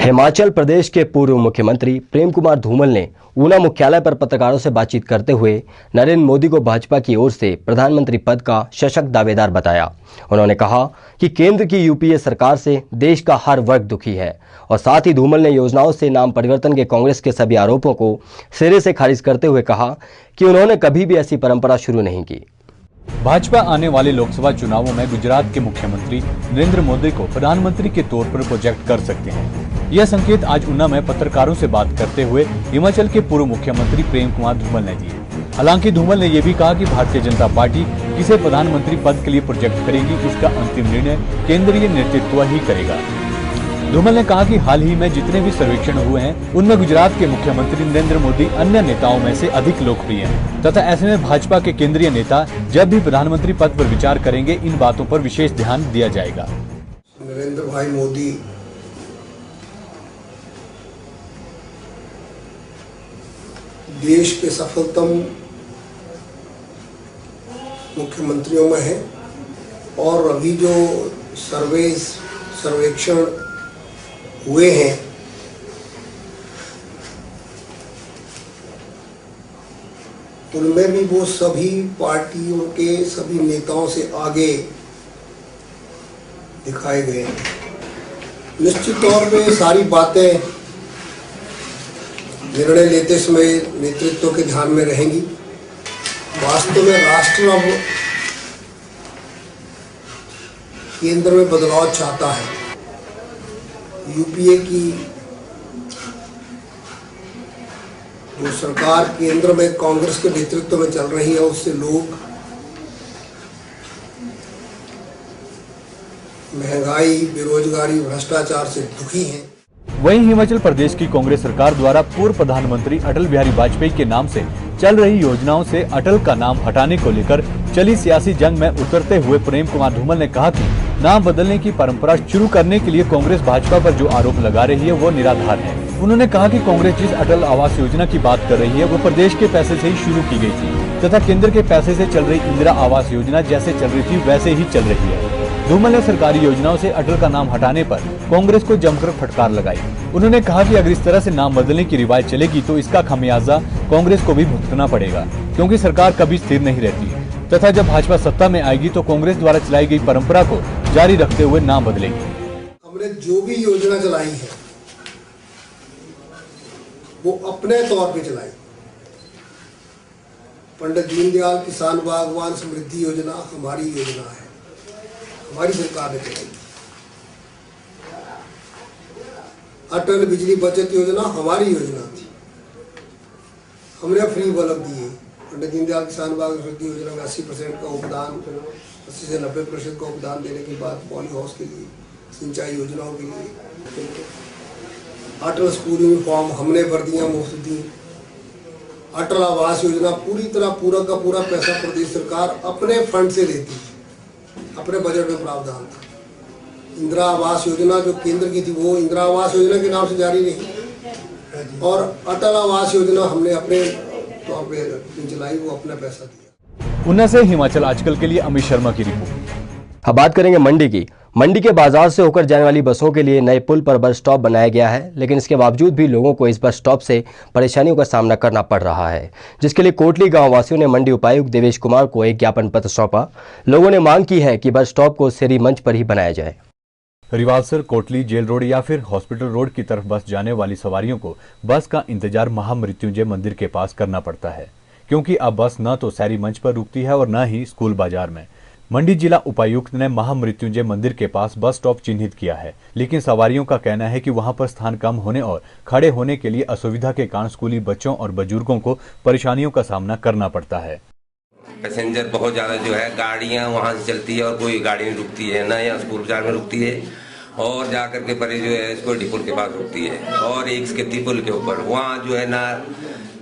हिमाचल प्रदेश के पूर्व मुख्यमंत्री प्रेम कुमार धूमल ने ऊना मुख्यालय पर पत्रकारों से बातचीत करते हुए नरेंद्र मोदी को भाजपा की ओर से प्रधानमंत्री पद का सशक्त दावेदार बताया। उन्होंने कहा कि केंद्र की यूपीए सरकार से देश का हर वर्ग दुखी है और साथ ही धूमल ने योजनाओं से नाम परिवर्तन के कांग्रेस के सभी आरोपों को सिरे से खारिज करते हुए कहा कि उन्होंने कभी भी ऐसी परंपरा शुरू नहीं की। भाजपा आने वाले लोकसभा चुनावों में गुजरात के मुख्यमंत्री नरेंद्र मोदी को प्रधानमंत्री के तौर पर प्रोजेक्ट कर सकते हैं। यह संकेत आज ऊना में पत्रकारों से बात करते हुए हिमाचल के पूर्व मुख्यमंत्री प्रेम कुमार धूमल ने दिए। हालांकि धूमल ने यह भी कहा कि भारतीय जनता पार्टी किसे प्रधानमंत्री पद के लिए प्रोजेक्ट करेगी, इसका अंतिम निर्णय केंद्रीय नेतृत्व ही करेगा। धूमल ने कहा कि हाल ही में जितने भी सर्वेक्षण हुए हैं उनमें गुजरात के मुख्यमंत्री नरेंद्र मोदी अन्य नेताओं में से अधिक लोकप्रिय हैं तथा ऐसे में भाजपा के केंद्रीय नेता जब भी प्रधानमंत्री पद पर विचार करेंगे इन बातों पर विशेष ध्यान दिया जाएगा। नरेंद्र भाई मोदी देश के सफलतम मुख्यमंत्रियों में है और अभी जो सर्वेक्षण हुए हैं उनमें भी वो सभी पार्टियों के सभी नेताओं से आगे दिखाए गए हैं। निश्चित तौर पे सारी बातें निर्णय लेते समय नेतृत्व के ध्यान में रहेंगी। वास्तव में राष्ट्र अब केंद्र में बदलाव चाहता है। यूपीए की जो सरकार केंद्र में कांग्रेस के नेतृत्व में चल रही है उससे लोग महंगाई, बेरोजगारी, भ्रष्टाचार से दुखी हैं। वहीं हिमाचल प्रदेश की कांग्रेस सरकार द्वारा पूर्व प्रधानमंत्री अटल बिहारी वाजपेयी के नाम से चल रही योजनाओं से अटल का नाम हटाने को लेकर चली सियासी जंग में उतरते हुए प्रेम कुमार धूमल ने कहा कि नाम बदलने की परंपरा शुरू करने के लिए कांग्रेस भाजपा पर जो आरोप लगा रही है वो निराधार है। उन्होंने कहा कि कांग्रेस जिस अटल आवास योजना की बात कर रही है वो प्रदेश के पैसे से ही शुरू की गई थी तथा केंद्र के पैसे से चल रही इंदिरा आवास योजना जैसे चल रही थी वैसे ही चल रही है। धूमल ने सरकारी योजनाओं से अटल का नाम हटाने पर कांग्रेस को जमकर फटकार लगाई। उन्होंने कहा कि अगर इस तरह से नाम बदलने की रिवायत चलेगी तो इसका खामियाजा कांग्रेस को भी भुगतना पड़ेगा, क्योंकि सरकार कभी स्थिर नहीं रहती तथा जब भाजपा सत्ता में आएगी तो कांग्रेस द्वारा चलाई गई परंपरा को जारी रखते हुए नाम बदलेगी। हमने जो भी योजना चलाई है वो अपने तौर पे चलाई। पंडित दीनदयाल किसान बागवान समृद्धि योजना हमारी योजना है, हमारी सरकार ने चलाई। अटल बिजली बचत योजना हमारी योजना थी, हमने फ्री बल्ब दिए। पंडित दीनदयाल किसान बागवान समृद्धि योजना में 80% का उपदान, 80 से 90% का उपदान देने के बाद पॉली हाउस के लिए, सिंचाई योजनाओं के लिए। अटल स्कूल यूनिफॉर्म हमने वर्दियां मुफ्त दी। अटल आवास योजना पूरी तरह पूरा का पूरा पैसा प्रदेश सरकार अपने फंड से देती है, अपने बजट में प्रावधान था। इंदिरा आवास योजना जो केंद्र की थी वो इंदिरा आवास योजना के नाम से जारी नहीं और अटल आवास योजना हमने अपने तौर पे चलाई, वो अपना पैसा दिया। ऊना से हिमाचल आजकल के लिए अमित शर्मा की रिपोर्ट। अब बात करेंगे मंडी की। मंडी के बाजार से होकर जाने वाली बसों के लिए नए पुल पर बस स्टॉप बनाया गया है, लेकिन इसके बावजूद भी लोगों को इस बस स्टॉप से परेशानियों का सामना करना पड़ रहा है, जिसके लिए कोटली गांव वासियों ने मंडी उपायुक्त देवेश कुमार को एक ज्ञापन पत्र सौंपा। लोगों ने मांग की है कि बस स्टॉप को शहरी मंच पर ही बनाया जाए। रिवालसर, कोटली, जेल रोड या फिर हॉस्पिटल रोड की तरफ बस जाने वाली सवारियों को बस का इंतजार महामृत्युंजय मंदिर के पास करना पड़ता है, क्योंकि अब बस न तो शहरी मंच पर रुकती है और न ही स्कूल बाजार में। मंडी जिला उपायुक्त ने महामृत्युंजय मंदिर के पास बस स्टॉप चिन्हित किया है, लेकिन सवारियों का कहना है कि वहां पर स्थान कम होने और खड़े होने के लिए असुविधा के कारण स्कूली बच्चों और बुजुर्गों को परेशानियों का सामना करना पड़ता है। पैसेंजर बहुत ज़्यादा जो है, गाड़ियां वहां से चलती है और कोई गाड़ी नहीं रुकती है, ना यहाँ स्कूल बाजार में रुकती है और जा करके परे जो है इसको डिपुल के पास रुकती है और एक इसके पुल के ऊपर वहाँ जो है ना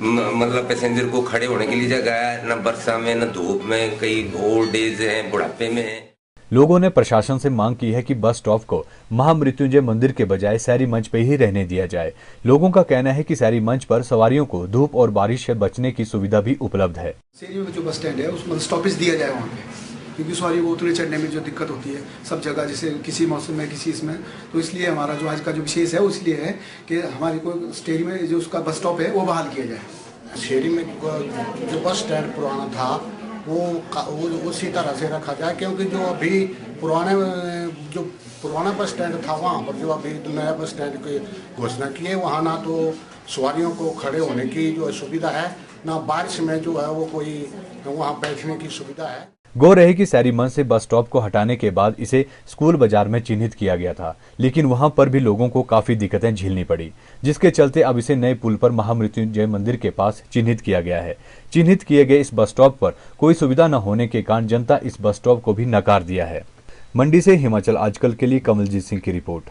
मतलब पैसेंजर को खड़े होने के लिए जगह है, न वर्षा में न धूप में, कई ओल्ड एज है, बुढ़ापे में है। लोगों ने प्रशासन से मांग की है कि बस स्टॉप को महामृत्युंजय मंदिर के बजाय शहरी मंच पर ही रहने दिया जाए। लोगों का कहना है कि शहरी मंच पर सवारियों को धूप और बारिश से बचने की सुविधा भी उपलब्ध है। शहरी में जो बस स्टैंड है उसमें स्टॉपेज दिया जाए वहाँ पे, क्योंकि सवारी को उतरे चढ़ने में जो दिक्कत होती है सब जगह, जैसे किसी मौसम में किसी इसमें, तो इसलिए हमारा जो आज का जो विशेष है वो इसलिए है कि हमारे को स्टेरी में जो उसका बस स्टॉप है वो बहाल किया जाए। शेरी में जो बस स्टैंड पुराना था वो उसी तरह से रखा जाए, क्योंकि जो अभी पुराना बस स्टैंड था वहाँ पर जो अभी नया बस स्टैंड की घोषणा की है, वहाँ ना तो सवारियों को खड़े होने की जो सुविधा है, ना बारिश में जो है वो कोई वहाँ बैठने की सुविधा है। गौर रहे कि सैरी मंच से बस स्टॉप को हटाने के बाद इसे स्कूल बाजार में चिन्हित किया गया था, लेकिन वहां पर भी लोगों को काफी दिक्कतें झेलनी पड़ी, जिसके चलते अब इसे नए पुल पर महामृत्युंजय मंदिर के पास चिन्हित किया गया है। चिन्हित किए गए इस बस स्टॉप पर कोई सुविधा न होने के कारण जनता इस बस स्टॉप को भी नकार दिया है। मंडी से हिमाचल आजकल के लिए कमलजीत सिंह की रिपोर्ट।